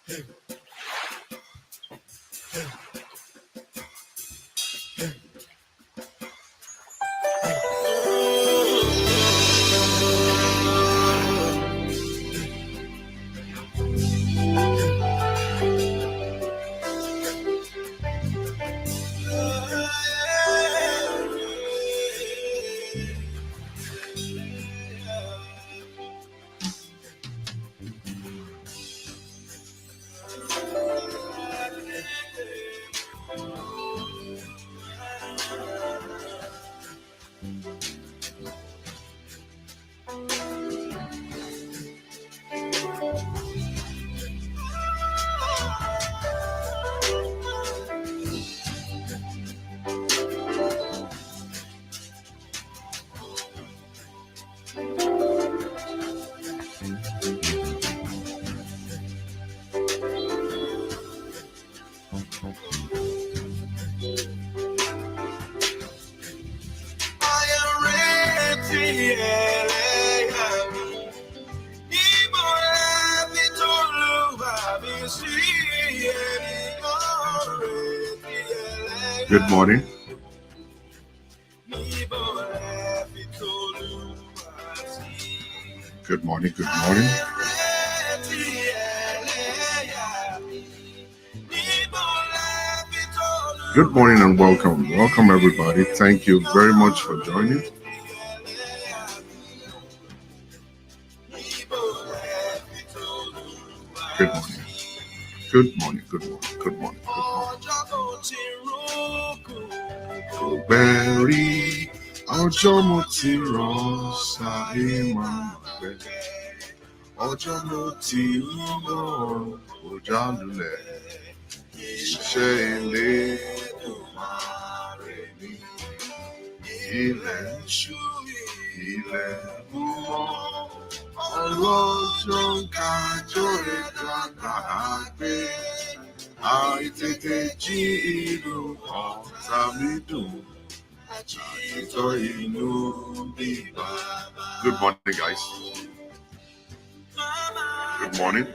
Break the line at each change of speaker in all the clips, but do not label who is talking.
Good morning. Good morning. Good morning. Good morning and welcome. Welcome, everybody. Thank you very much for joining. Good morning. Good morning. Good morning. Good morning. Good morning. Ọjọ́ mo ti rọ̀ sáyé máa bẹ̀. Ọjọ́ mo ti rọ̀ ọjà lulẹ̀. Iṣẹ́ ilé kò máa rẹ̀ mí. Ilẹ̀ ń ṣú, ilẹ̀ ń mọ́. Ọlọ́jọ́ ń kájọ́ ẹ̀ka gbàgbé. Àìtètè jí ìlú ọ̀tá mi dùn. Good morning, guys. Good morning.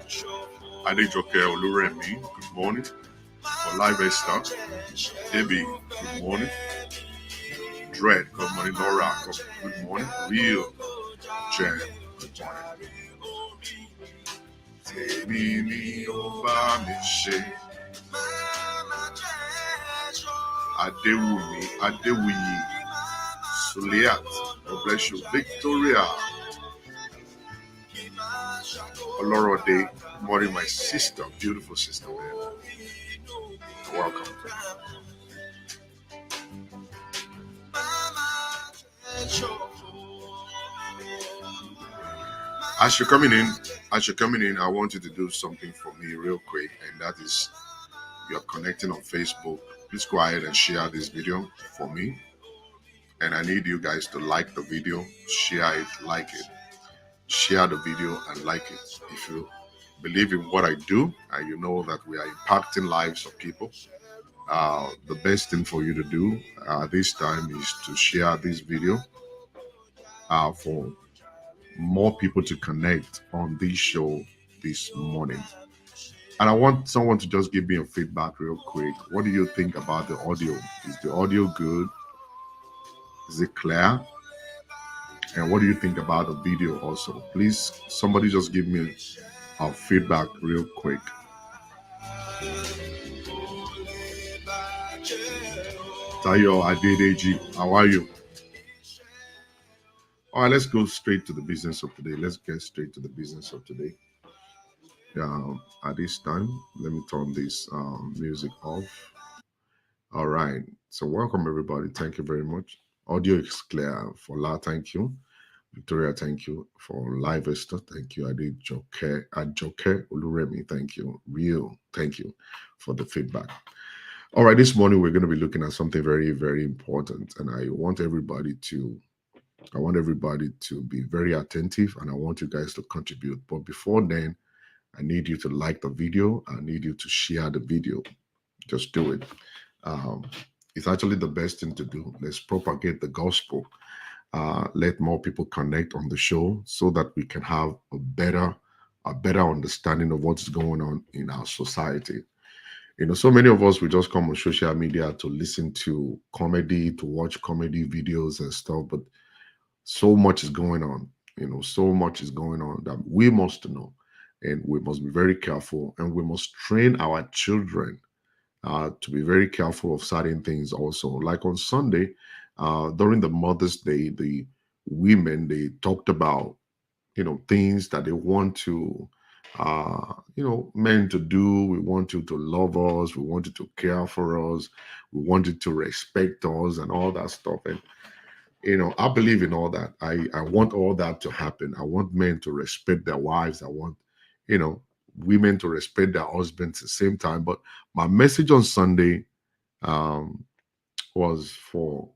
Adejoke Oluremi, good morning. For Live Esther, Debbie, good morning. Dread, good morning. Nora, good morning. Real, Jen, good morning. Tèmi ni ó bá mi ṣe. Adewumi, Adewuyi, Suliat, God bless you. Victoria, Olorode, good morning, my sister, beautiful sister, man. Welcome. As you're coming in, I want you to do something for me real quick, and that is you're connecting on Facebook. Please go ahead and share this video for me. And I need you guys to like the video, share it, like it. Share the video and like it. If you believe in what I do and you know that we are impacting lives of people, the best thing for you to do this time is to share this video for more people to connect on this show this morning. And I want someone to just give me a feedback real quick. What do you think about the audio? Is the audio good? Is it clear? And what do you think about the video also? Please, somebody just give me a feedback real quick. Tayo Adedeji, how are you? All right, let's go straight to the business of today. Let's get straight to the business of today. At this time, let me turn this music off. All right, so welcome everybody. Thank you very much. Audio is clear. For La, thank you. Victoria, thank you. For Live Esther, thank you. Adejoke Oluremi, thank you. Real, thank you for the feedback. All right, this morning we're going to be looking at something very, very important, and I want everybody to be very attentive, and I want you guys to contribute. But before then, I need you to like the video. I need you to share the video. Just do it. It's actually the best thing to do. Let's propagate the gospel. Let more people connect on the show so that we can have a better a better understanding of what's going on in our society. So many of us we just come on social media to listen to comedy, to watch comedy videos and stuff, but so much is going on. So much is going on that we must know, and we must be very careful, and we must train our children to be very careful of certain things also. Like on Sunday, during the Mother's Day, the women they talked about things that they want to men to do. We want you to love us, we want you to care for us, we want you to respect us and all that stuff. And I believe in all that. I want all that to happen. I want men to respect their wives. I want you know women to respect their husbands at the same time. But my message on Sunday um, was for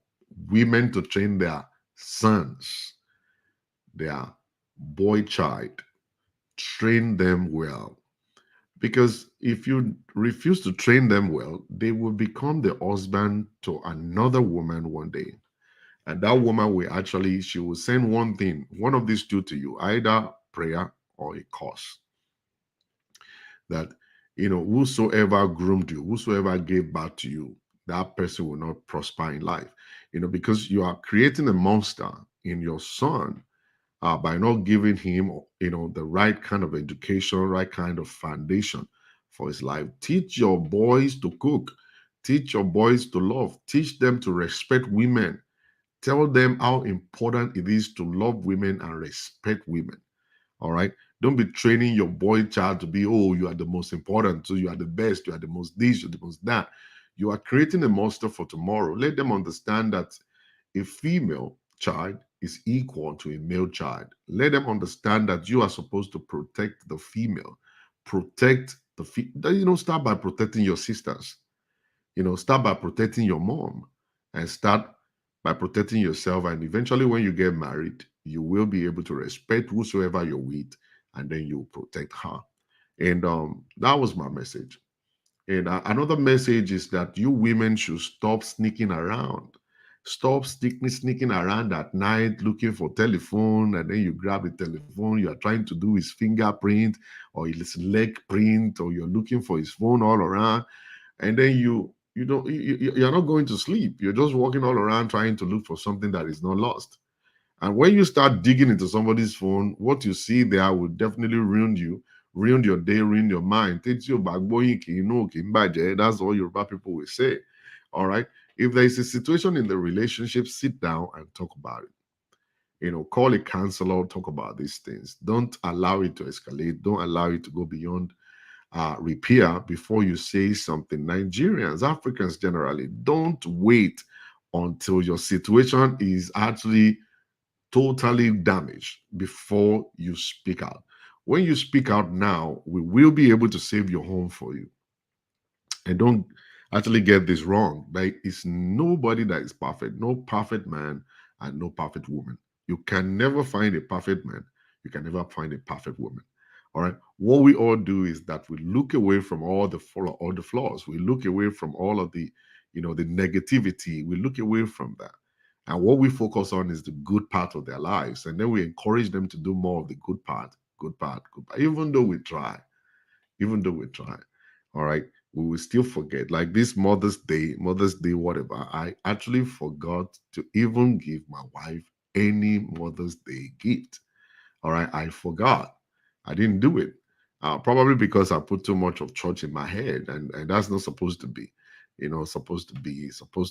women to train their sons, their boy child, train them well. Because if you refuse to train them well, they will become the husband to another woman one day. And that woman will actually, she will send one thing, one of these two to you, either prayer or a curse. That, whosoever groomed you, whosoever gave birth to you, that person will not prosper in life. Because you are creating a monster in your son by not giving him, the right kind of education, right kind of foundation for his life. Teach your boys to cook. Teach your boys to love. Teach them to respect women. Tell them how important it is to love women and respect women. All right. Don't be training your boy child to be, oh, you are the most important, so you are the best, you are the most this, you're the most that. You are creating a monster for tomorrow. Let them understand that a female child is equal to a male child. Let them understand that you are supposed to protect the female, protect start by protecting your sisters. Start by protecting your mom, and start by protecting yourself. And eventually, when you get married, you will be able to respect whosoever you're with, and then you protect her. And that was my message. And another message is that you women should stop sneaking around. Stop sneaking around at night looking for telephone, and then you grab the telephone. You are trying to do his fingerprint or his leg print, or you're looking for his phone all around, and then you don't you're not going to sleep. You're just walking all around trying to look for something that is not lost. And when you start digging into somebody's phone, what you see there will definitely ruin you, ruin your day, ruin your mind. Takes you back, boy, that's all Yoruba people will say. All right. If there is a situation in the relationship, sit down and talk about it. Call a counselor, talk about these things. Don't allow it to escalate. Don't allow it to go beyond repair before you say something. Nigerians, Africans generally, don't wait until your situation is actually totally damaged before you speak out. When you speak out now, we will be able to save your home for you. And don't actually get this wrong. Like, it's nobody that is perfect. No perfect man and no perfect woman. You can never find a perfect man. You can never find a perfect woman. All right. What we all do is that we look away from all the flaws. We look away from all of the negativity. We look away from that. And what we focus on is the good part of their lives. And then we encourage them to do more of the good part, good part, good part. Even though we try, all right, we will still forget. Like this Mother's Day, whatever. I actually forgot to even give my wife any Mother's Day gift. All right, I forgot. I didn't do it. Probably because I put too much of church in my head, and that's not supposed to be. Supposed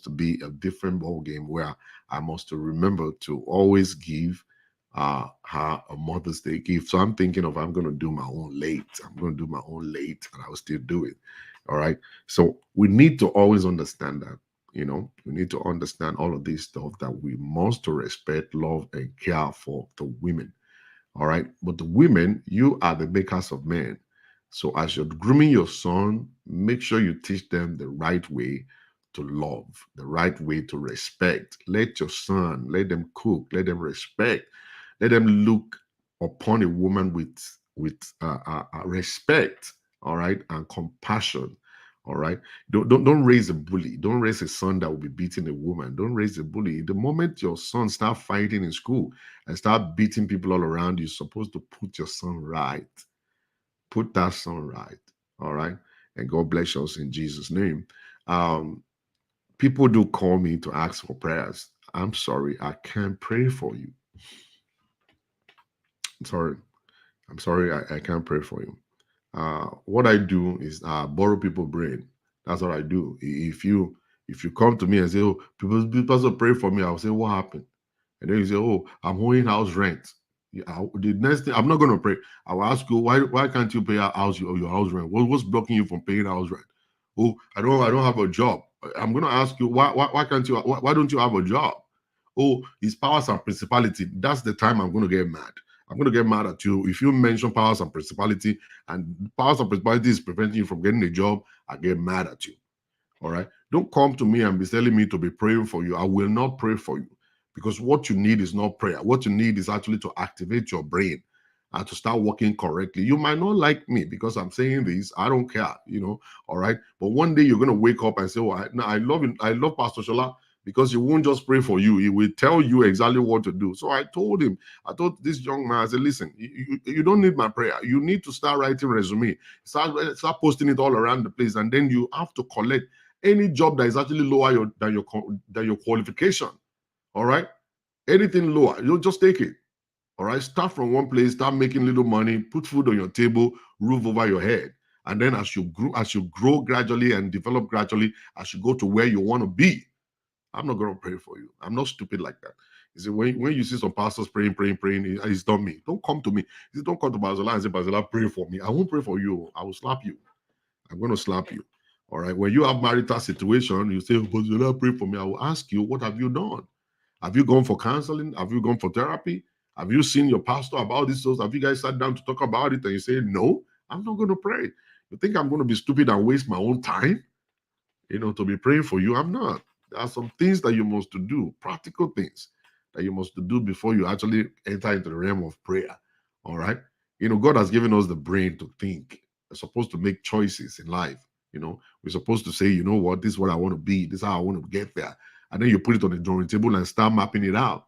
to be a different ball game where I must to remember to always give her a Mother's Day gift. So I'm thinking of I'm going to do my own late. I'm going to do my own late, and I will still do it. All right. So we need to always understand that. We need to understand all of this stuff, that we must to respect, love, and care for the women. All right. But the women, you are the makers of men. So as you're grooming your son, make sure you teach them the right way to love, the right way to respect. Let your son, let them cook, let them respect, let them look upon a woman with respect, all right, and compassion. All right. Don't raise a bully. Don't raise a son that will be beating a woman. Don't raise a bully. The moment your son start fighting in school and start beating people all around, you're supposed to put your son right. Put that song right. All right. And God bless us in Jesus' name. Um, People do call me to ask for prayers. I'm sorry, I can't pray for you. I'm sorry. I'm sorry, I can't pray for you. What I do is borrow people brain. That's what I do. If you come to me and say, "Oh, people pray for me," I'll say, "What happened?" And then you say, "Oh, I'm owing house rent." The next thing, I'm not going to pray. I will ask you, why can't you pay your house rent? What's blocking you from paying house rent? Oh, I don't have a job. I'm going to ask you, why can't you why don't you have a job? Oh, it's powers and principality. That's the time I'm going to get mad. I'm going to get mad at you if you mention powers and principality, and powers and principality is preventing you from getting a job. I get mad at you. All right. Don't come to me and be telling me to be praying for you. I will not pray for you, because what you need is not prayer. What you need is actually to activate your brain and to start working correctly. You might not like me because I'm saying this. I don't care. All right. But one day you're going to wake up and say, "Oh, I love him. I love Pastor Shola," because he won't just pray for you. He will tell you exactly what to do. So I told this young man, I said, "Listen, you don't need my prayer. You need to start writing resume. Start posting it all around the place. And then you have to collect any job that is actually lower than your qualification. All right, anything lower, you'll just take it. All right, start from one place, start making little money, put food on your table, roof over your head, and then as you grow gradually and develop gradually, as you go to where you want to be. I'm not going to pray for you. I'm not stupid like that. You see, when you see some pastors praying, it's not me. Don't come to me. You see, don't come to Bazola and say, "Bazola, pray for me." I won't pray for you. I will slap you. I'm going to slap you. All right. When you have marital situation, you say, "But you not pray for me." I will ask you, what have you done? Have you gone for counseling? Have you gone for therapy? Have you seen your pastor about this? Have you guys sat down to talk about it? And you say, "No, I'm not going to pray." You think I'm going to be stupid and waste my own time, to be praying for you? I'm not. There are some things that you must to do, practical things that you must to do before you actually enter into the realm of prayer. All right. God has given us the brain to think. We're supposed to make choices in life. We're supposed to say, "You know what, this is what I want to be. This is how I want to get there." And then you put it on the drawing table and start mapping it out.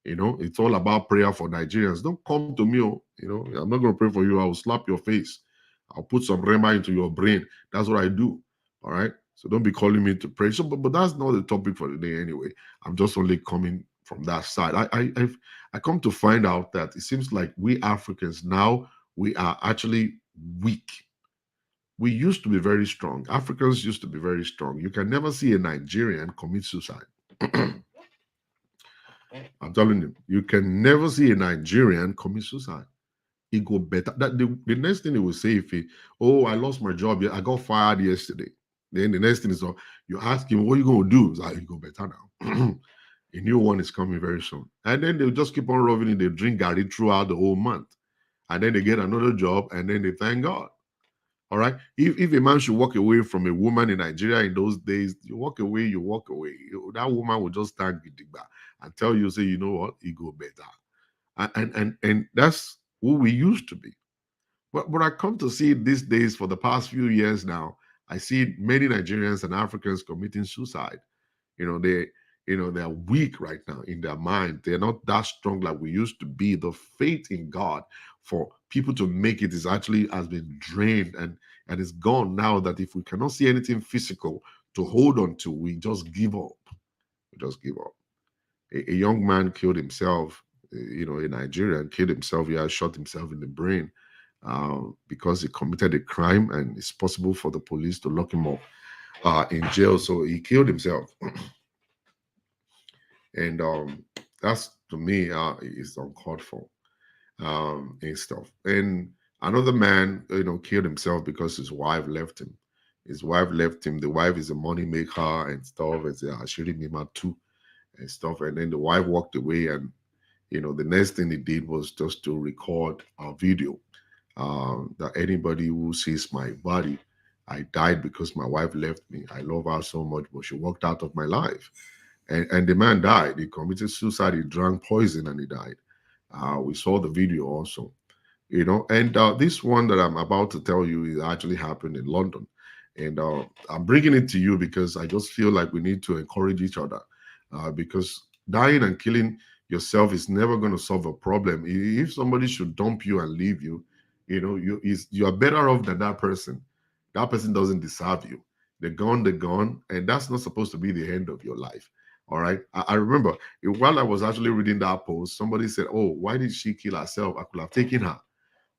It's all about prayer for Nigerians. Don't come to me. I'm not going to pray for you. I will slap your face. I'll put some rema into your brain. That's what I do. All right. So don't be calling me to pray. So, but that's not the topic for today anyway. I'm just only coming from that side. I come to find out that it seems like we Africans now, we are actually weak. We used to be very strong. Africans used to be very strong. You can never see a Nigerian commit suicide. I'm telling you can never see a Nigerian commit suicide. It go better. The next thing he will say, if "Oh, I lost my job. Yeah, I got fired yesterday." Then the next thing is, you ask him, "What are you going to do?" He's like, "You go better now." A new one is coming very soon. And then they'll just keep on rubbing it. They drink Gary throughout the whole month. And then they get another job and then they thank God. All right. If a man should walk away from a woman in Nigeria in those days, you walk away, you walk away. That woman will just stand gidigba and tell you, say, "You know what, it go better." And that's who we used to be. But I come to see these days, for the past few years now, I see many Nigerians and Africans committing suicide. They they're weak right now in their mind. They're not that strong like we used to be. The faith in God for people to make it is actually has been drained, and it's gone now. That if we cannot see anything physical to hold on to, we just give up. We just give up. A young man killed himself. A Nigerian killed himself. He had shot himself in the brain because he committed a crime, and it's possible for the police to lock him up in jail. So he killed himself. And that's, to me, is uncalled for, and stuff. And another man, killed himself because his wife left him. His wife left him. The wife is a money maker and stuff. It's Ashiri Mima too and stuff. And then the wife walked away, and the next thing he did was just to record a video that anybody who sees my body, I died because my wife left me. I love her so much, but she walked out of my life. And the man died. He committed suicide. He drank poison and he died. We saw the video also. And this one that I'm about to tell you is actually happened in London. And I'm bringing it to you because I just feel like we need to encourage each other, because dying and killing yourself is never going to solve a problem. If somebody should dump you and leave you, You are better off than that person. That person doesn't deserve you. They're gone, and that's not supposed to be the end of your life. All right. I remember while I was actually reading that post, somebody said, "Oh, why did she kill herself? I could have taken her."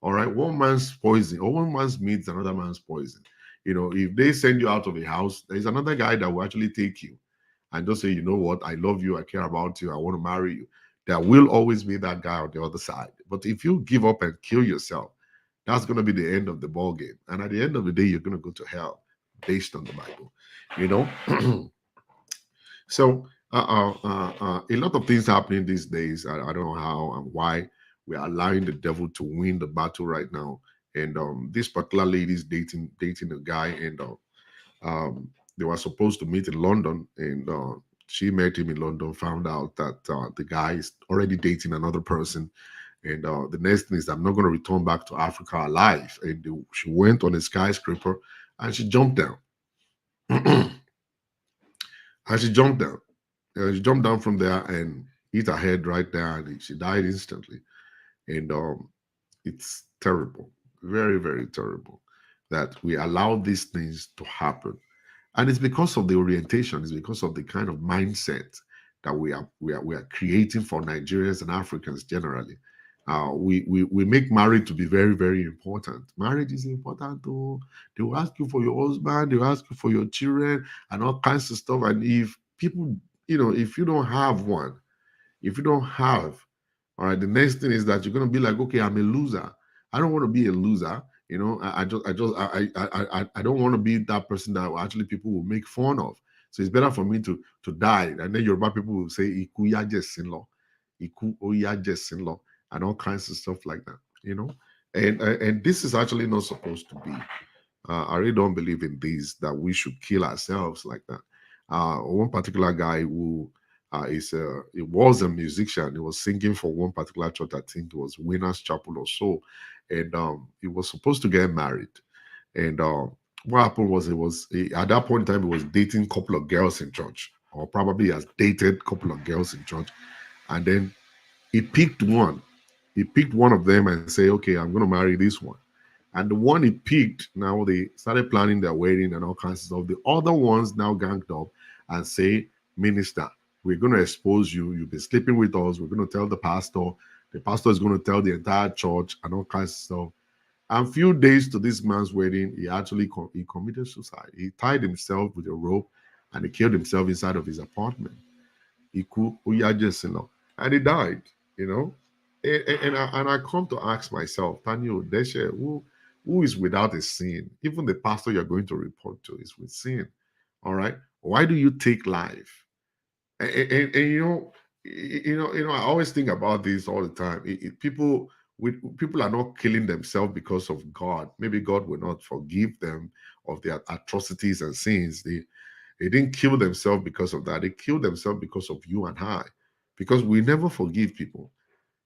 All right. One man's poison or one man's meat is another man's poison. If they send you out of a house, there's another guy that will actually take you and just say, you know what, I love you, I care about you, I want to marry you. There will always be that guy on the other side. But if you give up and kill yourself, that's going to be the end of the ball game. And at the end of the day, you're going to go to hell based on the Bible. You know? So a lot of things happening these days. I don't know how and why we are allowing the devil to win the battle right now. And this particular lady is dating a guy, and they were supposed to meet in London, and she met him in London. Found out that the guy is already dating another person, and the next thing is, I'm not going to return back to Africa alive. And she went on a skyscraper, and she jumped down. And she jumped down. She jumped down from there and hit her head right there, and she died instantly. And it's terrible, very, very terrible that we allow these things to happen. And it's because of the orientation, it's because of the kind of mindset that we are creating for Nigerians and Africans generally. We make marriage to be very, very important. Marriage is important too. They will ask you for your husband, they will ask you for your children and all kinds of stuff. And if people, if you don't have one, if you don't have, all right, the next thing is that you're gonna be like, okay, I'm a loser. I don't want to be a loser. I don't want to be that person that actually people will make fun of. So it's better for me to die. And then Yoruba people will say "Iku yaje sinlo," "Iku oyaje sinlo," and all kinds of stuff like that. And this is actually not supposed to be. I really don't believe in this, that we should kill ourselves like that. One particular guy who he was a musician. He was singing for one particular church. I think it was Winners Chapel or so, and he was supposed to get married. And what happened was, at that point in time, he was dating a couple of girls in church, or probably has dated a couple of girls in church, and then he picked one. He picked one of them and say, "Okay, I'm going to marry this one." And the one he picked, now they started planning their wedding and all kinds of stuff. The other ones now ganged up and say, "Minister, we're going to expose you. You've been sleeping with us. We're going to tell the pastor. The pastor is going to tell the entire church and all kinds of stuff." And few days to this man's wedding, he actually he committed suicide. He tied himself with a rope and he killed himself inside of his apartment. Iku Uyajesino. And he died, you know. And I come to ask myself, Tanyo Deshe, who is without a sin? Even the pastor you're going to report to is with sin. All right. Why do you take life? And I always think about this all the time. People are not killing themselves because of God. Maybe God will not forgive them of their atrocities and sins. They didn't kill themselves because of that. They killed themselves because of you and I, because we never forgive people.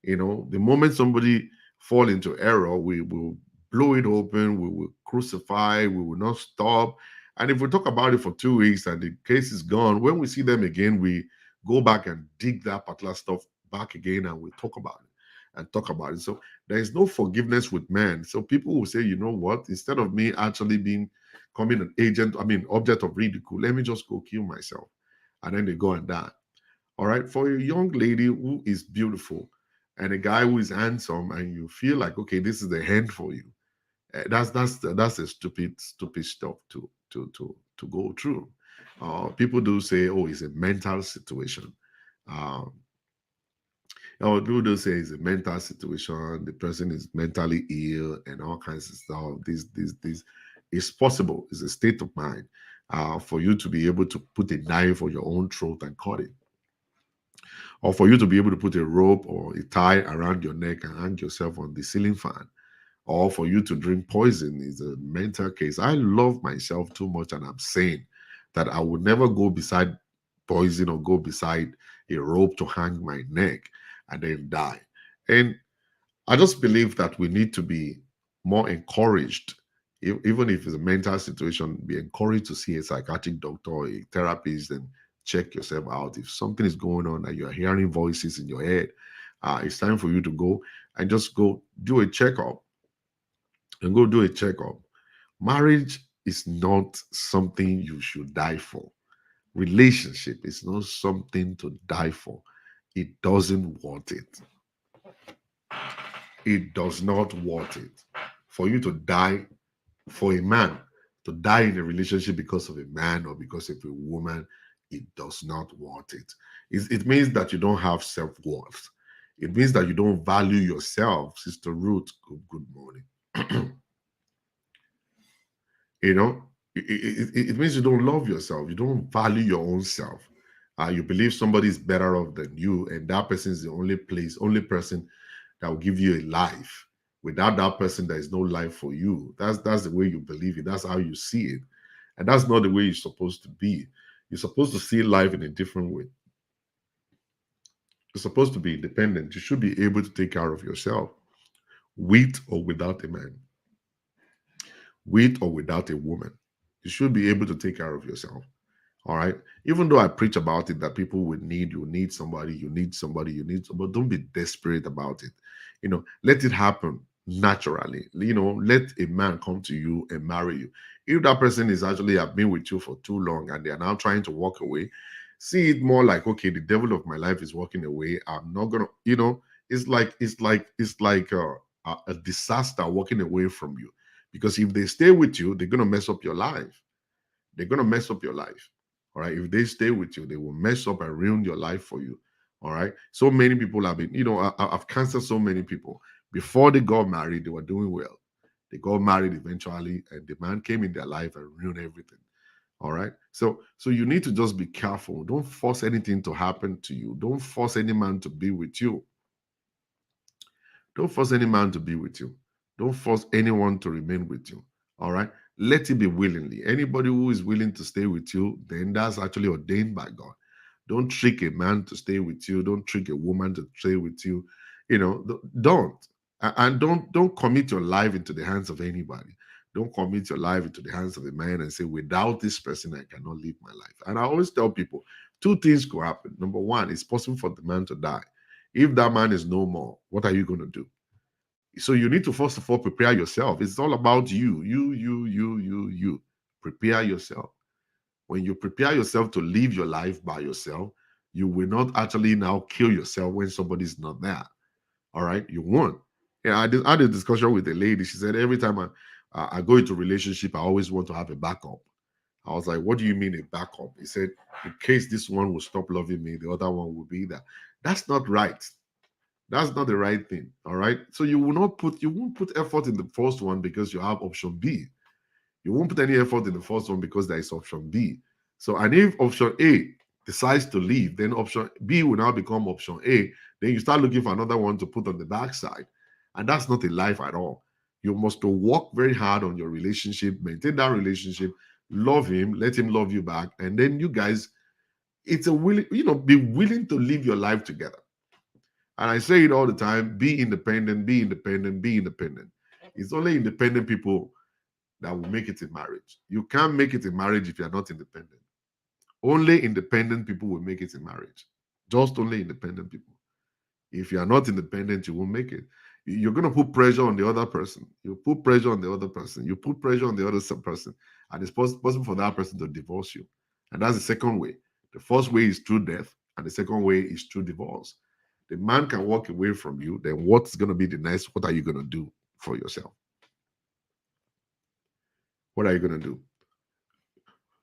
The moment somebody fall into error, we will blow it open, we will crucify, we will not stop. And if we talk about it for 2 weeks and the case is gone, when we see them again, we go back and dig that particular stuff back again and we talk about it and talk about it. So there is no forgiveness with man. So people will say, you know what, instead of me actually becoming an agent, object of ridicule, let me just go kill myself. And then they go and die. All right. For a young lady who is beautiful and a guy who is handsome, and you feel like, okay, this is the hand for you. That's a stupid stuff to go through. People do say, oh, it's a mental situation. Um, people do say it's a mental situation. The person is mentally ill and all kinds of stuff. This is possible. It's a state of mind for you to be able to put a knife on your own throat and cut it, or for you to be able to put a rope or a tie around your neck and hang yourself on the ceiling fan, or for you to drink poison is a mental case. I love myself too much, and I'm saying that I would never go beside poison or go beside a rope to hang my neck and then die. And I just believe that we need to be more encouraged, even if it's a mental situation, be encouraged to see a psychiatric doctor or a therapist and check yourself out. If something is going on and you're hearing voices in your head, it's time for you to go and just go do a checkup. and go do a checkup. Marriage is not something you should die for. Relationship is not something to die for. It doesn't want it. It does not want it. For you to die, for a man to die in a relationship because of a man or because of a woman, it does not want it. It means that you don't have self worth. It means that you don't value yourself. Sister Ruth, good morning. You know, it means you don't love yourself. You don't value your own self. You believe somebody is better off than you, and that person is the only person that will give you a life. Without that person, there is no life for you. That's the way you believe it. That's how you see it, and that's not the way you're supposed to be. You're supposed to see life in a different way. You're supposed to be independent. You should be able to take care of yourself, with or without a man, with or without a woman. You should be able to take care of yourself. All right. Even though I preach about it that people would need, you need somebody, you need somebody, you need somebody, don't be desperate about it. Let it happen naturally. Let a man come to you and marry you. If that person is actually have been with you for too long and they are now trying to walk away, see it more like, okay, the devil of my life is walking away. I'm not gonna, it's like a disaster walking away from you. Because if they stay with you, they're gonna mess up your life. They're going to mess up your life. All right. If they stay with you, they will mess up and ruin your life for you. All right. So many people have been, I've counseled so many people. Before they got married, they were doing well. They got married eventually, and the man came in their life and ruined everything. All right. So you need to just be careful. Don't force anything to happen to you. Don't force any man to be with you. Don't force any man to be with you. Don't force anyone to remain with you. All right. Let it be willingly. Anybody who is willing to stay with you, then that's actually ordained by God. Don't trick a man to stay with you. Don't trick a woman to stay with you. Don't. And don't commit your life into the hands of anybody. Don't commit your life into the hands of a man and say, without this person, I cannot live my life. And I always tell people, two things could happen. Number one, it's possible for the man to die. If that man is no more, what are you going to do? So you need to first of all prepare yourself. It's all about you. You. Prepare yourself. When you prepare yourself to live your life by yourself, you will not actually now kill yourself when somebody's not there. All right, you won't. Yeah, I had a discussion with a lady. She said every time I go into a relationship, I always want to have a backup. I was like, what do you mean a backup? He said, in case this one will stop loving me, the other one will be there. That's not right. That's not the right thing. All right. So you won't put effort in the first one because you have option B. You won't put any effort in the first one because there is option B. So, and if option A decides to leave, then option B will now become option A. Then you start looking for another one to put on the backside. And that's not a life at all. You must work very hard on your relationship, maintain that relationship, love him, let him love you back. And then you guys, it's a willing, be willing to live your life together. And I say it all the time, be independent, be independent, be independent. It's only independent people that will make it in marriage. You can't make it in marriage if you're not independent. Only independent people will make it in marriage. Just only independent people. If you are not independent, you won't make it. You're going to put pressure on the other person. You put pressure on the other person. You put pressure on the other person. And it's possible for that person to divorce you. And that's the second way. The first way is through death, and the second way is through divorce. The man can walk away from you. Then what's going to be the next? What are you going to do for yourself? What are you going to do?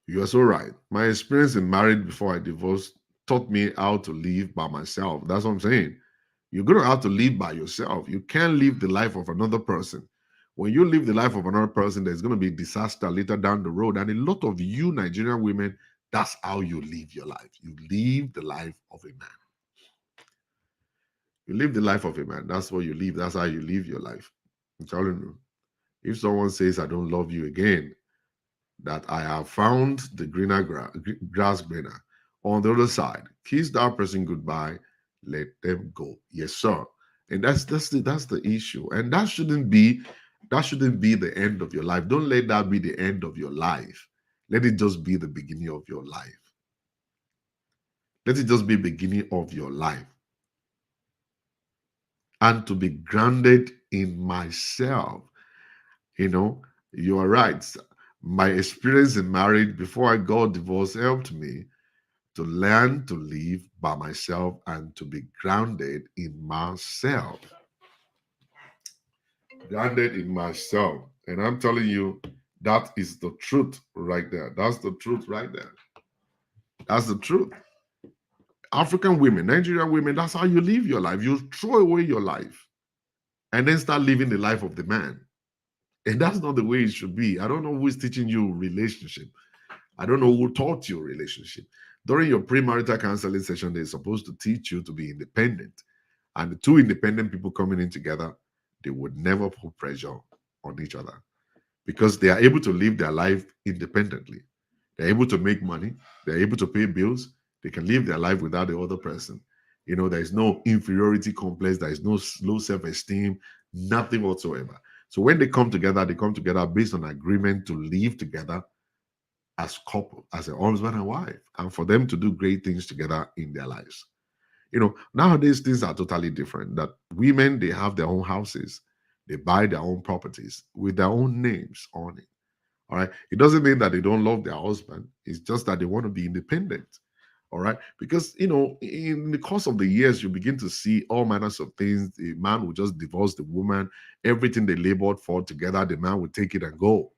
You are so right. My experience in marriage before I divorced taught me how to live by myself. That's what I'm saying. You're going to have to live by yourself. You can't live the life of another person. When you live the life of another person, there's going to be disaster later down the road. And a lot of you Nigerian women, that's how you live your life. You live the life of a man. You live the life of a man. That's what you live. That's how you live your life. I'm telling you. If someone says, I don't love you again, that I have found the grass greener on the other side. Kiss that person goodbye, let them go. Yes, sir. And that's the issue. And that shouldn't be the end of your life. Don't let that be the end of your life. Let it just be the beginning of your life. Let it just be the beginning of your life. And to be grounded in myself. You know, you are right. My experience in marriage before I got divorced helped me to learn to live by myself and to be grounded in myself. Grounded in myself. And I'm telling you, that is the truth right there. That's the truth right there. That's the truth. African women, Nigerian women, that's how you live your life. You throw away your life and then start living the life of the man. And that's not the way it should be. I don't know who is teaching you relationship. I don't know who taught you relationship. During your premarital counseling session, they're supposed to teach you to be independent. And the two independent people coming in together, they would never put pressure on each other because they are able to live their life independently. They're able to make money, they're able to pay bills, they can live their life without the other person. You know, there is no inferiority complex, there is no low self esteem, nothing whatsoever. So when they come together based on agreement to live together as couple, as a husband and wife, and for them to do great things together in their lives. You know, nowadays things are totally different. That women, they have their own houses, they buy their own properties with their own names on it. All right. It doesn't mean that they don't love their husband. It's just that they want to be independent. All right. Because, you know, in the course of the years, you begin to see all manners of things. The man will just divorce the woman, everything they labored for together, the man will take it and go.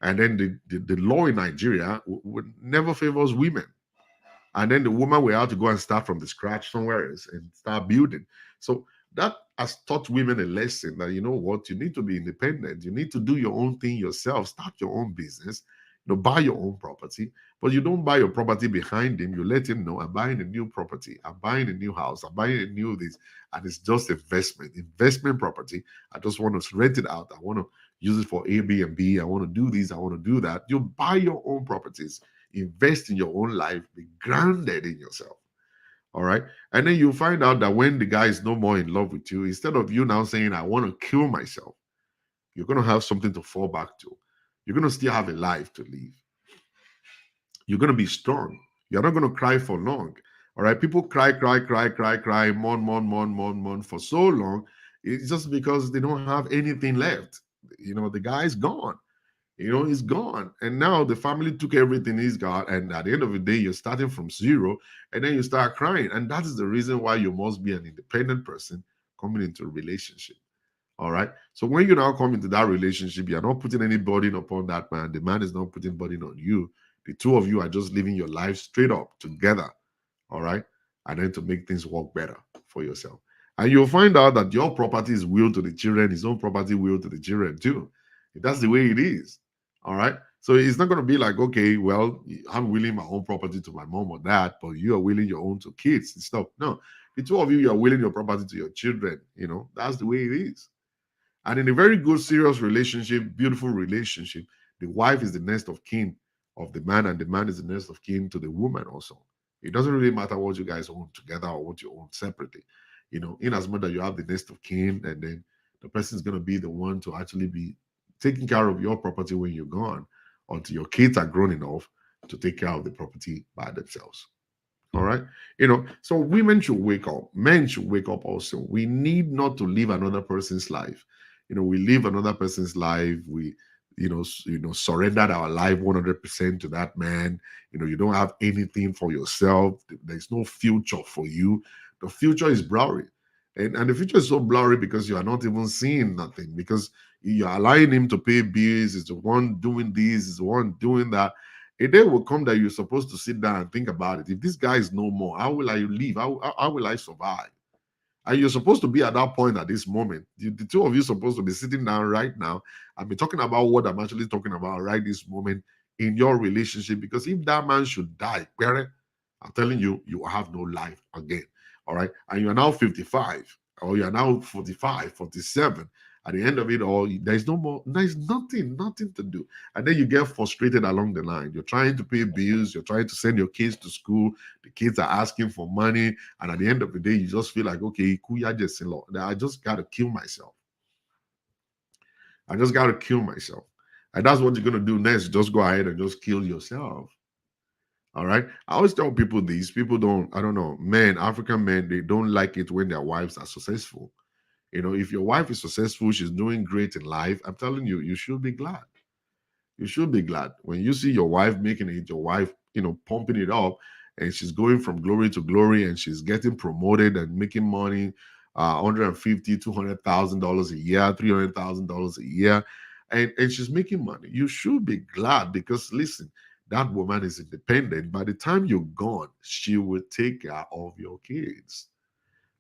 And then the law in Nigeria would never favors women. And then the woman will have to go and start from the scratch somewhere else and start building. So that has taught women a lesson that, you know what, you need to be independent. You need to do your own thing yourself, start your own business, you know, buy your own property. But you don't buy your property behind him. You let him know, I'm buying a new property, I'm buying a new house, I'm buying a new this, and it's just investment property. I just want to rent it out. I want to use it for Airbnb. I want to do this, I want to do that. You buy your own properties, invest in your own life, be grounded in yourself. All right. And then you find out that when the guy is no more in love with you, instead of you now saying, I want to kill myself, you're going to have something to fall back to. You're going to still have a life to live. You're going to be strong. You're not going to cry for long. All right. People cry, mourn for so long. It's just because they don't have anything left. You know, the guy's gone. You know, he's gone. And now the family took everything he's got. And at the end of the day, you're starting from zero and then you start crying. And that is the reason why you must be an independent person coming into a relationship. All right. So when you now come into that relationship, you're not putting any burden upon that man. The man is not putting burden on you. The two of you are just living your life straight up together. All right. And then to make things work better for yourself. And you'll find out that your property is will to the children, his own property will to the children too. That's the way it is. All right. So it's not going to be like, okay, well, I'm willing my own property to my mom or dad, but you are willing your own to kids and stuff. No, the two of you, you are willing your property to your children. You know, that's the way it is. And in a very good, serious relationship, beautiful relationship, the wife is the next of kin of the man, and the man is the next of kin to the woman also. It doesn't really matter what you guys own together or what you own separately. You know, in as much that you have the next of kin, and then the person is going to be the one to actually be taking care of your property when you're gone until your kids are grown enough to take care of the property by themselves. All right. You know, so women should wake up. Men should wake up also. We need not to live another person's life. You know, we live another person's life. We, surrendered our life 100% to that man. You know, you don't have anything for yourself. There's no future for you. The future is blurry. And the future is so blurry because you are not even seeing nothing, because you're allowing him to pay bills. Is the one doing this, is the one doing that. A day will come that you're supposed to sit down and think about it. If this guy is no more, how will I live? How will I survive? And you're supposed to be at that point at this moment. The two of you supposed to be sitting down right now and be talking about what I'm actually talking about right this moment in your relationship. Because if that man should die, I'm telling you, you will have no life again. All right. And you're now 55, or you're now 45, 47. At the end of it all, there's no more, there's nothing to do. And then you get frustrated along the line. You're trying to pay bills, you're trying to send your kids to school, the kids are asking for money, and at the end of the day, you just feel like, okay, I just gotta kill myself. I just gotta kill myself. And that's what you're gonna do next. Just go ahead and just kill yourself. All right. I always tell people this. People don't, I don't know, men, African men, they don't like it when their wives are successful. If your wife is successful, she's doing great in life, I'm telling you, you should be glad. You should be glad when you see your wife making it, your wife, pumping it up, and she's going from glory to glory, and she's getting promoted and making money, 150, $200,000 a year, $300,000 a year, and she's making money. You should be glad because listen, that woman is independent. By the time you're gone, she will take care of your kids.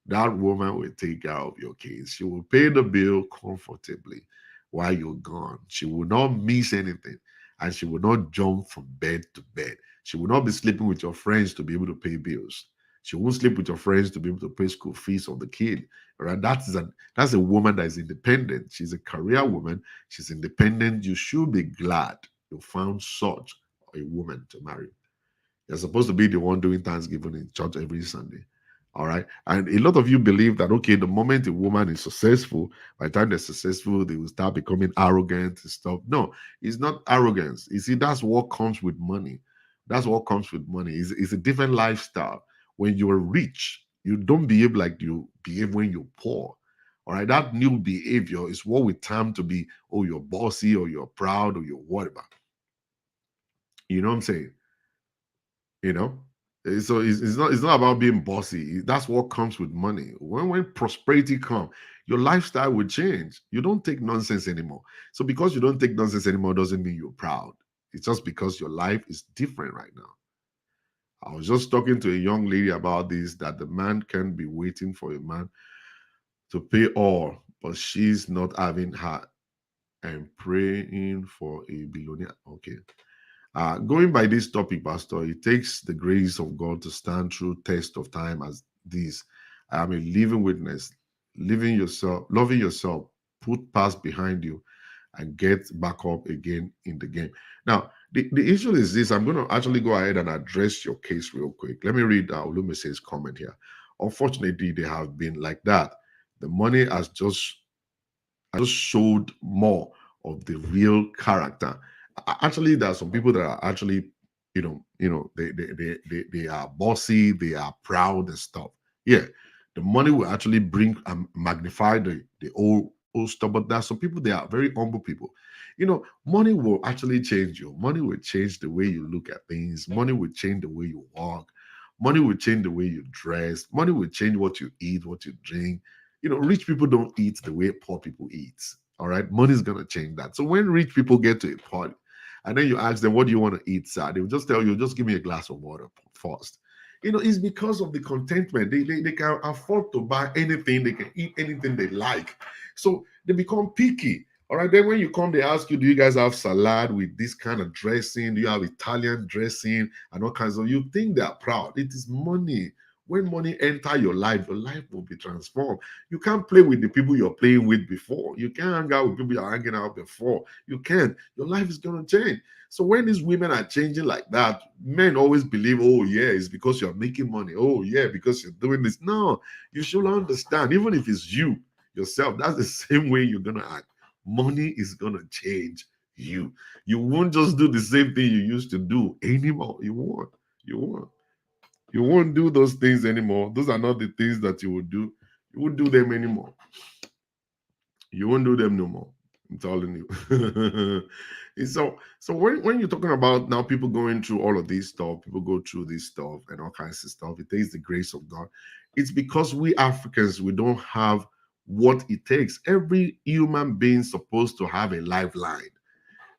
That woman will take care of your kids. She will pay the bill comfortably while you're gone. She will not miss anything. And she will not jump from bed to bed. She will not be sleeping with your friends to be able to pay bills. She won't sleep with your friends to be able to pay school fees of the kid. All right. That's a woman that is independent. She's a career woman. She's independent. You should be glad you found such a woman to marry. You're supposed to be the one doing Thanksgiving in church every Sunday. All right. And a lot of you believe that, okay, the moment a woman is successful, by the time they're successful, they will start becoming arrogant and stuff. No, it's not arrogance. You see, that's what comes with money. That's what comes with money. It's a different lifestyle. When you're rich, you don't behave like you behave when you're poor. All right. That new behavior is what we term to be, oh, you're bossy or you're proud or you're whatever. You know what I'm saying? you know so it's not about being bossy. That's what comes with money. When prosperity comes, your lifestyle will change. You don't take nonsense anymore. So because you don't take nonsense anymore doesn't mean you're proud. It's just because your life is different right now. I was just talking to a young lady about this, that the man can be waiting for a man to pay all, but she's not having her and praying for a billionaire. Okay. Going by this topic, Pastor, it takes the grace of God to stand through test of time as this. I am a living witness. Living yourself, loving yourself, put past behind you, and get back up again in the game. Now, the issue is this. I'm going to actually go ahead and address your case real quick. Let me read Olumese's comment here. Unfortunately, they have been like that. The money has just showed more of the real character. Actually, there are some people that are actually, they are bossy, they are proud and stuff. Yeah, the money will actually bring and magnify the old stuff. But there are some people, they are very humble people. Money will actually change you. Money will change the way you look at things. Money will change the way you walk. Money will change the way you dress. Money will change what you eat, what you drink. Rich people don't eat the way poor people eat. All right. Money's gonna change that. So when rich people get to a party and then you ask them, what do you want to eat, sir? They will just tell you, just give me a glass of water first. It's because of the contentment. They can afford to buy anything, they can eat anything they like. So they become picky. All right. Then when you come, they ask you, do you guys have salad with this kind of dressing? Do you have Italian dressing and all kinds of? You think they're proud. It is money. When money enter your life will be transformed. You can't play with the people you're playing with before. You can't hang out with people you're hanging out before. You can't. Your life is going to change. So when these women are changing like that, men always believe, oh yeah, it's because you're making money. Oh yeah, because you're doing this. No, you should understand, even if it's you yourself, that's the same way you're going to act. Money is going to change you. You won't just do the same thing you used to do anymore. You won't. You won't. You won't do those things anymore. Those are not the things that you would do. You won't do them anymore. You won't do them no more. I'm telling you. And so when you're talking about now people going through all of this stuff, people go through this stuff and all kinds of stuff, it takes the grace of God. It's because we Africans, we don't have what it takes. Every human being supposed to have a lifeline.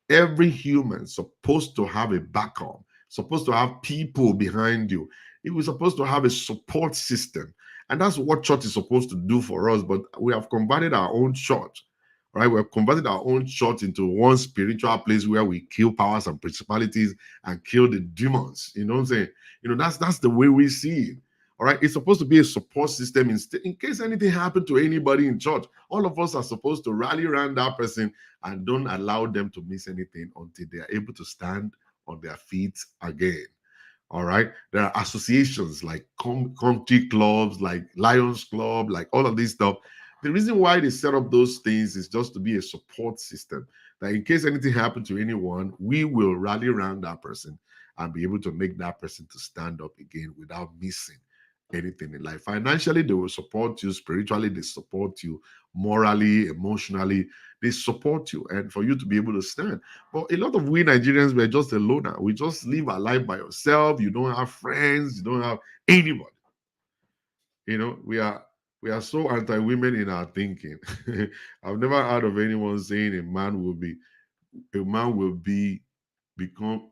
Every human supposed to have a backup, supposed to have people behind you. It was supposed to have a support system. And that's what church is supposed to do for us. But we have converted our own church, right? We have converted our own church into one spiritual place where we kill powers and principalities and kill the demons. You know what I'm saying? That's the way we see it. All right. It's supposed to be a support system in case anything happened to anybody in church. All of us are supposed to rally around that person and don't allow them to miss anything until they are able to stand on their feet again. All right. There are associations like country clubs, like Lions Club, like all of this stuff. The reason why they set up those things is just to be a support system that in case anything happened to anyone, we will rally around that person and be able to make that person to stand up again without missing anything in life. Financially, they will support you. Spiritually, they support you. Morally, emotionally, they support you. And for you to be able to stand. But a lot of we Nigerians, we're just a loner. We just live our life by yourself. You don't have friends. You don't have anybody. We are so anti-women in our thinking. I've never heard of anyone saying a man will become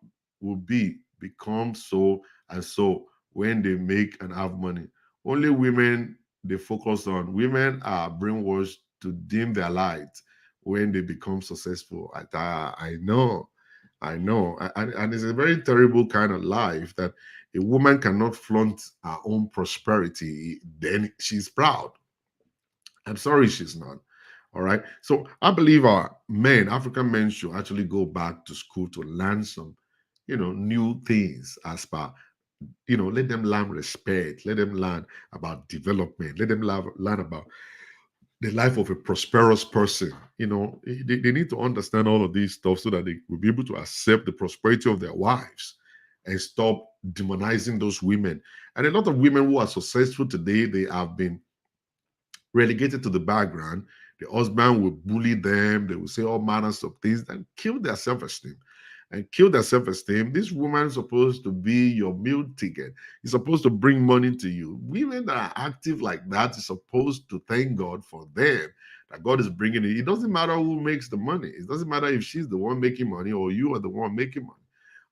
become so and so when they make and have money. Only women they focus on. Women are brainwashed to dim their light when they become successful. I know, and it's a very terrible kind of life that a woman cannot flaunt her own prosperity. Then she's proud. I'm sorry, she's not. All right. So I believe our men, African men, should actually go back to school to learn some, new things as per, let them learn respect, let them learn about development, let them learn about the life of a prosperous person. They need to understand all of these stuff so that they will be able to accept the prosperity of their wives and stop demonizing those women. And a lot of women who are successful today, they have been relegated to the background. The husband will bully them. They will say all manners of things and kill their self-esteem. And kill their self-esteem. This woman is supposed to be your meal ticket. It's supposed to bring money to you. Women that are active like that is supposed to thank God for them. That God is bringing it. It doesn't matter who makes the money. It doesn't matter if she's the one making money or you are the one making money.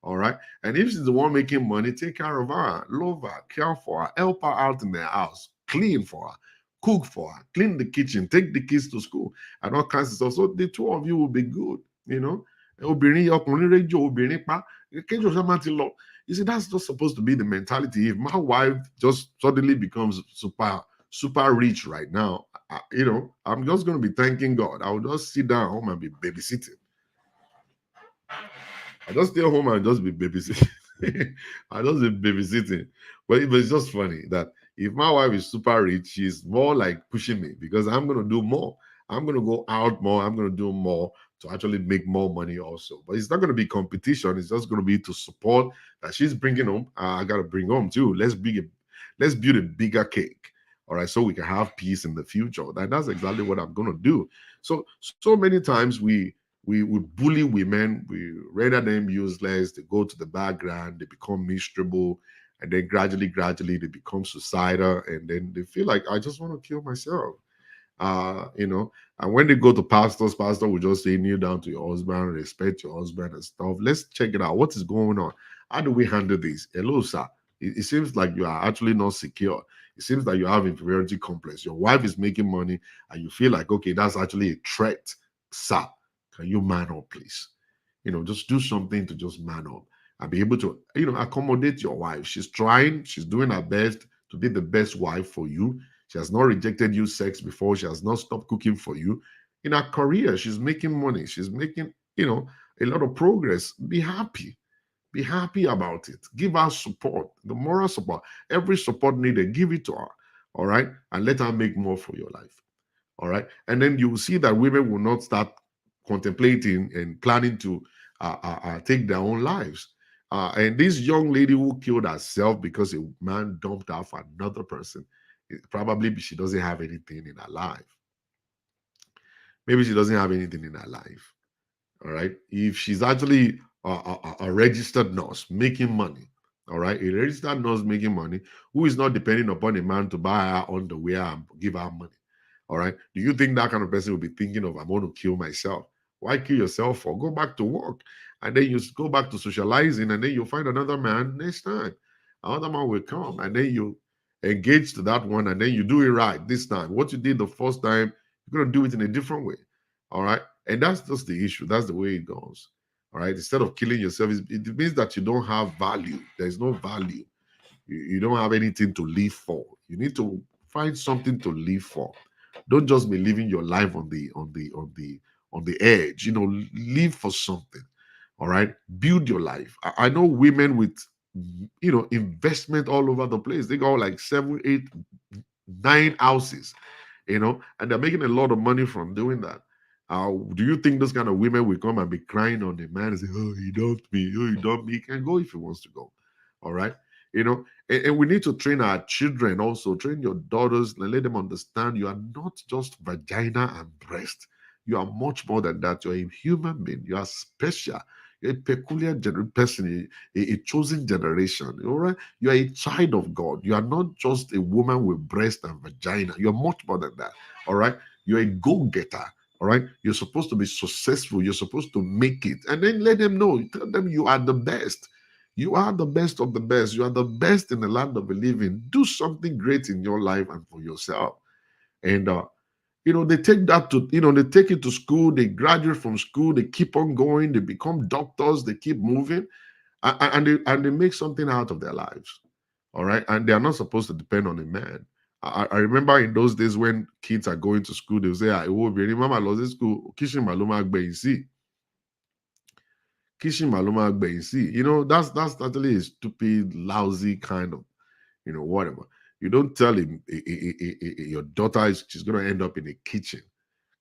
All right. And if she's the one making money, take care of her, love her, care for her, help her out in the house, clean for her, cook for her, clean the kitchen, take the kids to school, and all kinds of stuff. So the two of you will be good, Obìnrin ọkùnrin rédíò obìnrin pa kéjọ ṣá máa ti lọ. You see, that's not supposed to be the mentality. If my wife just suddenly becomes super rich right now, I'm just going to be thanking God. I will just sit down home and be babysitting. I just stay home and just be babysitting. I just be babysitting. But it's just funny that if my wife is super rich, she's more like pushing me because I'm going to do more. I'm going to go out more. I'm going to do more to actually make more money also. But it's not going to be competition. It's just going to be to support that she's bringing home. I got to bring home too. Let's build a bigger cake. All right, so we can have peace in the future. That's exactly what I'm going to do. So many times we bully women, we render them useless, they go to the background, they become miserable, and then gradually they become suicidal, and then they feel like I just want to kill myself. And when they go to pastor will just say, kneel down to your husband, respect your husband and stuff. Let's check it out. What is going on? How do we handle this? Hello, sir. It seems like you are actually not secure. It seems like you have inferiority complex. Your wife is making money, and you feel like, okay, that's actually a threat, sir. Can you man up, please? Just do something to just man up and be able to, accommodate your wife. She's trying, she's doing her best to be the best wife for you. She has not rejected you sex before. She has not stopped cooking for you. In her career, she's making money. She's making, a lot of progress. Be happy. Be happy about it. Give her support, the moral support. Every support needed, give it to her. All right. And let her make more for your life. All right. And then you will see that women will not start contemplating and planning to take their own lives. And this young lady who killed herself because a man dumped her for another person, probably she doesn't have anything in her life. Maybe she doesn't have anything in her life. All right. If she's actually a registered nurse making money, all right, a registered nurse making money who is not depending upon a man to buy her underwear and give her money. All right. Do you think that kind of person will be thinking of, I'm going to kill myself? Why kill yourself for? Go back to work. And then you go back to socializing, and then you'll find another man next time. Another man will come, and then you engage to that one, and then you do it right this time. What you did the first time, you're going to do it in a different way. All right. And that's just the issue. That's the way it goes. All right. Instead of killing yourself, it means that you don't have value. There's no value. You don't have anything to live for. You need to find something to live for. Don't just be living your life on the edge. Live for something. All right. Build your life. I know women with investment all over the place. They got like 7, 8, 9 houses, and they're making a lot of money from doing that. Do you think those kind of women will come and be crying on the man and say, "Oh, he dumped me. Oh, he dumped me"? He can go if he wants to go. All right. You know, and we need to train our children also, train your daughters, and let them understand you are not just vagina and breast. You are much more than that. You're a human being. You are special. You're a peculiar person, a chosen generation. All right. You are a child of God. You are not just a woman with breast and vagina. You're much more than that. All right. You're a go-getter. All right. You're supposed to be successful. You're supposed to make it. And then let them know. Tell them you are the best. You are the best of the best. You are the best in the land of the living. Do something great in your life and for yourself. And they take that to, they take it to school, they graduate from school, they keep on going, they become doctors, they keep moving, and they make something out of their lives. All right. And they are not supposed to depend on a man. I remember in those days when kids are going to school, they say, I will be mama loves in school, Kishin Maluma Agbeisi. Kishin Maluma Agbeisi. That's actually a stupid, lousy kind of, whatever. You don't tell him your daughter she's going to end up in a kitchen.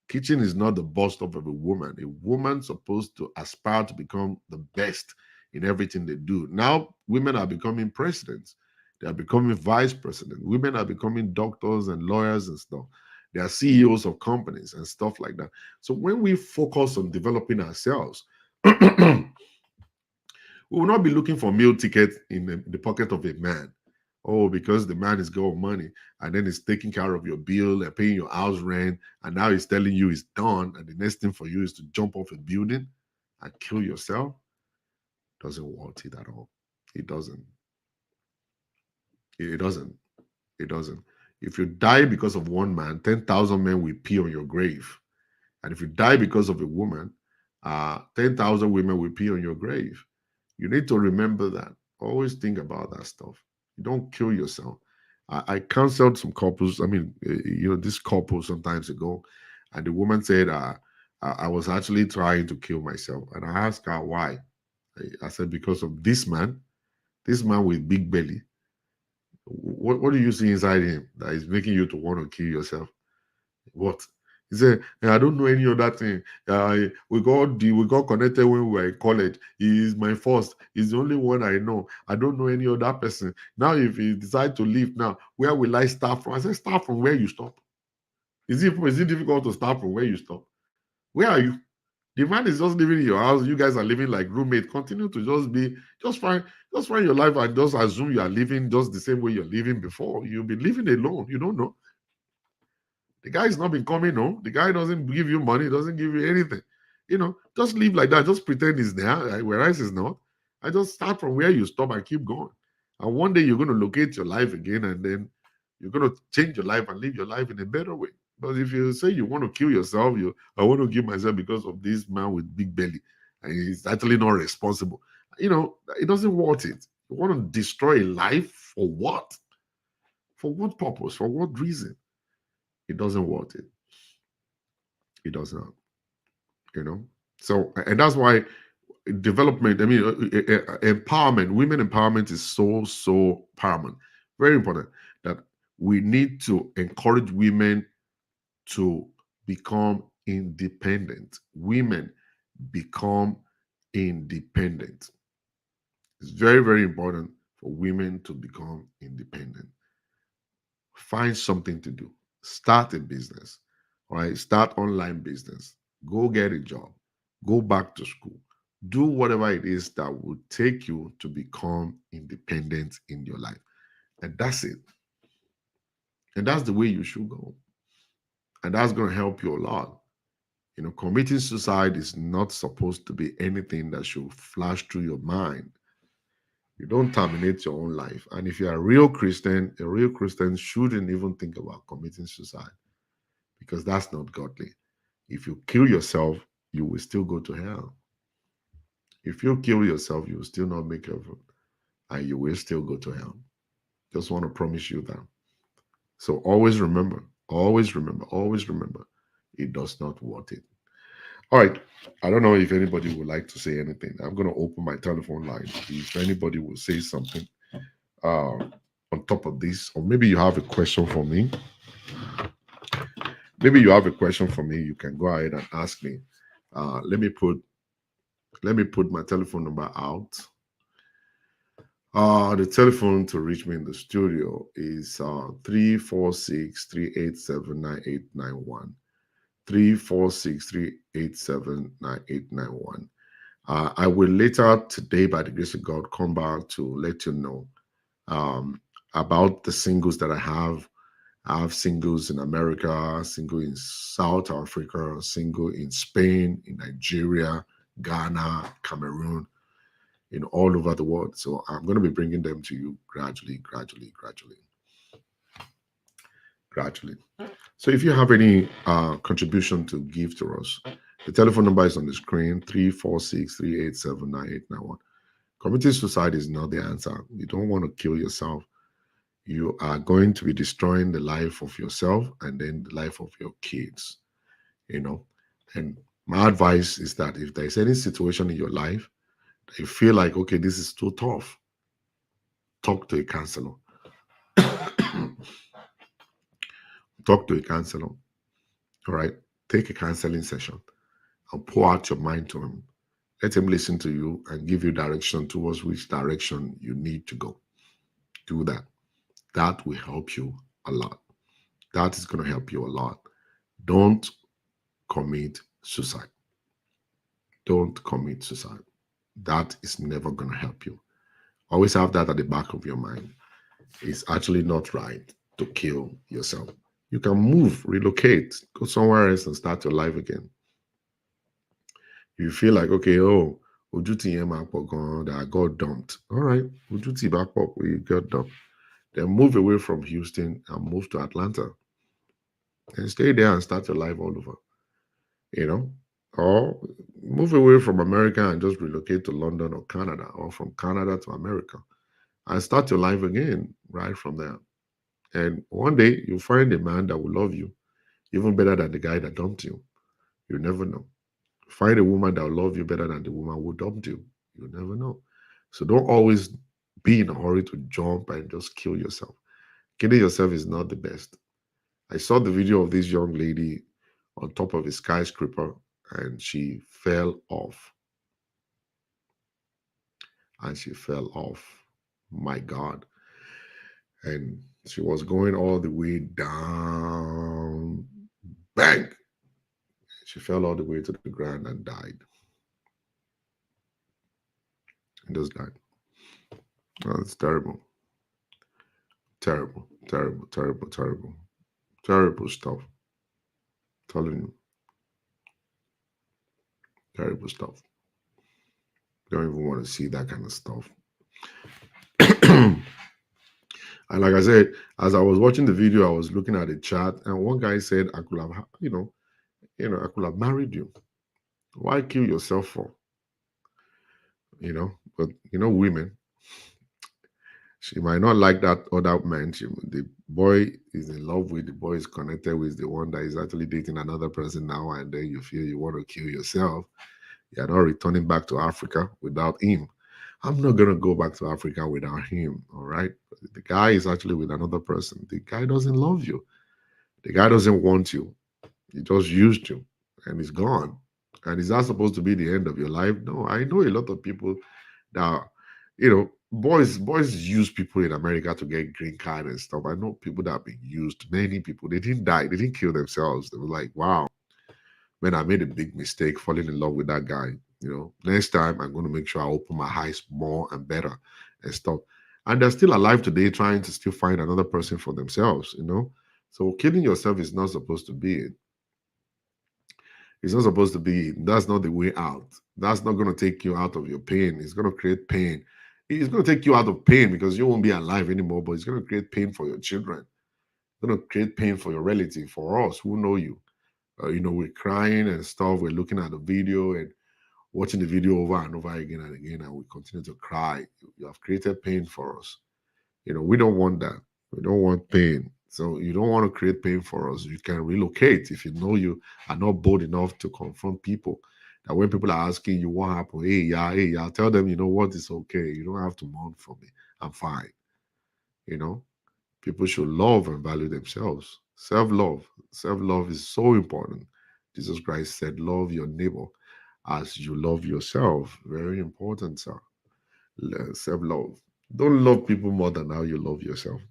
Kitchen is not the boss stop of a woman. A woman's supposed to aspire to become the best in everything they do. Now, women are becoming presidents. They are becoming vice president. Women are becoming doctors and lawyers and stuff. They are CEOs of companies and stuff like that. So when we focus on developing ourselves, we will not be looking for meal tickets in the pocket of a man. Oh, because the man is got money and then he's taking care of your bill and paying your house rent, and now he's telling you it's done, and the next thing for you is to jump off a building and kill yourself. Doesn't want it at all. It doesn't. It doesn't. It doesn't. If you die because of one man, 10,000 men will pee on your grave. And if you die because of a woman, 10,000 women will pee on your grave. You need to remember that. Always think about that stuff. You don't kill yourself. I counseled some couples. I mean, this couple some times ago, and the woman said, I was actually trying to kill myself. And I asked her why. I said, because of this man with big belly. What do you see inside him that is making you to want to kill yourself? What? He said, I don't know any other thing. We got connected when we were in college. He is my first. He's the only one I know. I don't know any other person. Now, if he decide to leave now, where will I start from? I said, start from where you stop. Is it difficult to start from where you stop? Where are you? The man is just living in your house. You guys are living like roommates. Continue to just find your life and just assume you are living just the same way you're living before. You'll be living alone. You don't know. The guy is not been coming home. The guy doesn't give you money, doesn't give you anything. Just live like that. Just pretend he's there, whereas he's not. I just start from where you stop and keep going. And one day you're going to locate your life again, and then you're going to change your life and live your life in a better way. But if you say you want to kill yourself, I want to kill myself because of this man with big belly, and he's actually not responsible. It doesn't worth it. You want to destroy a life for what? For what purpose? For what reason? It doesn't worth it. It does not. So, and that's why development, empowerment, women empowerment is so paramount, very important, that we need to encourage women to become independent. Women become independent. It's very, very important for women to become independent. Find something to do. Start a business. All right. Start online business. Go get a job. Go back to school. Do whatever it is that will take you to become independent in your life. And that's it. And that's the way you should go. And that's going to help you a lot. Committing suicide is not supposed to be anything that should flash through your mind. You don't terminate your own life. And if you're a real Christian shouldn't even think about committing suicide, because that's not godly. If you kill yourself, you will still go to hell. If you kill yourself, you will still not make heaven, and you will still go to hell. Just want to promise you that. So always remember, it does not worth it. All right. I don't know if anybody would like to say anything. I'm going to open my telephone line. If anybody will say something on top of this, or maybe you have a question for me. You can go ahead and ask me. Let me put my telephone number out. The telephone to reach me in the studio is 346-387-9891. 346-387-9891. I will later today, by the grace of God, come back to let you know um, about the singles that I have. I have singles in America, single in South Africa, single in Spain, in Nigeria, Ghana, Cameroon, in all over the world. So I'm going to be bringing them to you gradually, gradually, gradually, gradually. So if you have any contribution to give to us, the telephone number is on the screen: 346-387-9891. Committing suicide is not the answer. You don't want to kill yourself. You are going to be destroying the life of yourself and then the life of your kids, you know. And my advice is that if there's any situation in your life that you feel like, okay, this is too tough, talk to a counselor. Talk to a counselor. All right. Take a counseling session and pour out your mind to him. Let him listen to you and give you direction towards which direction you need to go. Do that. That will help you a lot. That is going to help you a lot. Don't commit suicide. Don't commit suicide. That is never going to help you. Always have that at the back of your mind. It's actually not right to kill yourself. You can move, relocate, go somewhere else and start your life again. You feel like, okay, oh, Ojuti that I got dumped. All right, Ojuti back up, we got dumped. Then move away from Houston and move to Atlanta and stay there and start your life all over, you know? Or move away from America and just relocate to London or Canada, or from Canada to America and start your life again right from there. And one day you'll find a man that will love you even better than the guy that dumped you. You never know. Find a woman that will love you better than the woman who dumped you. You never know. So don't always be in a hurry to jump and just kill yourself. Killing yourself is not the best. I saw the video of this young lady on top of a skyscraper and she fell off. And she fell off. My God. And she was going all the way down. Bang! She fell all the way to the ground and died. And just died. Oh, it's terrible. Terrible, terrible, terrible, terrible, terrible stuff. Telling you, terrible stuff. Don't even want to see that kind of stuff. And like I said, as I was watching the video, I was looking at the chat, and one guy said, "I could have, I could have married you. Why kill yourself for? But women, she might not like that other man. The boy is in love with, the boy is connected with the one that is actually dating another person now, and then you feel you want to kill yourself. You're not returning back to Africa without him. I'm not going to go back to Africa without him. All right. The guy is actually with another person. The guy doesn't love you. The guy doesn't want you. He just used you and he's gone. And is that supposed to be the end of your life? No, I know a lot of people that, boys use people in America to get green card and stuff. I know people that have been used, many people. They didn't die. They didn't kill themselves. They were like, wow, man, I made a big mistake falling in love with that guy. Next time I'm going to make sure I open my eyes more and better and stuff. And they're still alive today, trying to still find another person for themselves. So killing yourself is not supposed to be it. It's not supposed to be. That's not the way out. That's not going to take you out of your pain. It's going to create pain. It's going to take you out of pain because you won't be alive anymore, but it's going to create pain for your children. It's going to create pain for your relative, for us who know you. We're crying and stuff. We're looking at the video and watching the video over and over again and again, and we continue to cry. You have created pain for us. We don't want that. We don't want pain. So you don't want to create pain for us. You can relocate if you know you are not bold enough to confront people. That when people are asking you what happened, hey, yeah, tell them, you know what, it's okay. You don't have to mourn for me. I'm fine. You know, People should love and value themselves. Self-love. Self-love is so important. Jesus Christ said, love your neighbor as you love yourself. Very important, sir. Self-love.
Don't love people more than how you love yourself.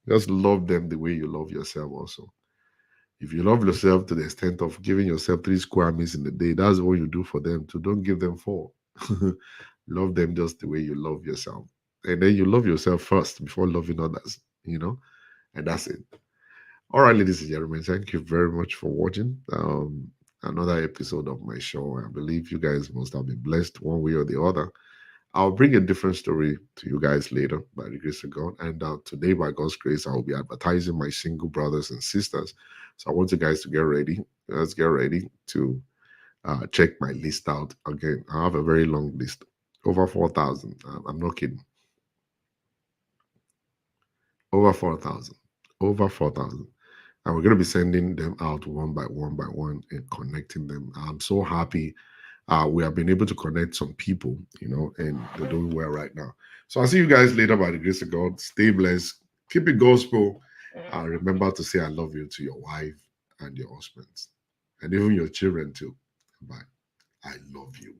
Just love them the way you love yourself also. If you love yourself to the extent of giving yourself 3 square meals in a day, that's what you do for them too. Don't give them four. Love them just the way you love yourself. And then you love yourself first before loving others, and that's it. All right, ladies and gentlemen, thank you very much for watching another episode of my show. I believe you guys must have been blessed one way or the other. I'll bring a different story to you guys later by the grace of God. And today, by God's grace, I will be advertising my single brothers and sisters. So I want you guys to get ready. Let's get ready to check my list out. Again, I have a very long list, over 4,000. I'm not kidding. Over 4,000. Over 4,000. And we're going to be sending them out one by one and connecting them. I'm so happy we have been able to connect some people, and they're doing well right now. So I'll see you guys later by the grace of God. Stay blessed. Keep it gospel. Remember to say I love you to your wife and your husbands, and even your children too. Bye. I love you.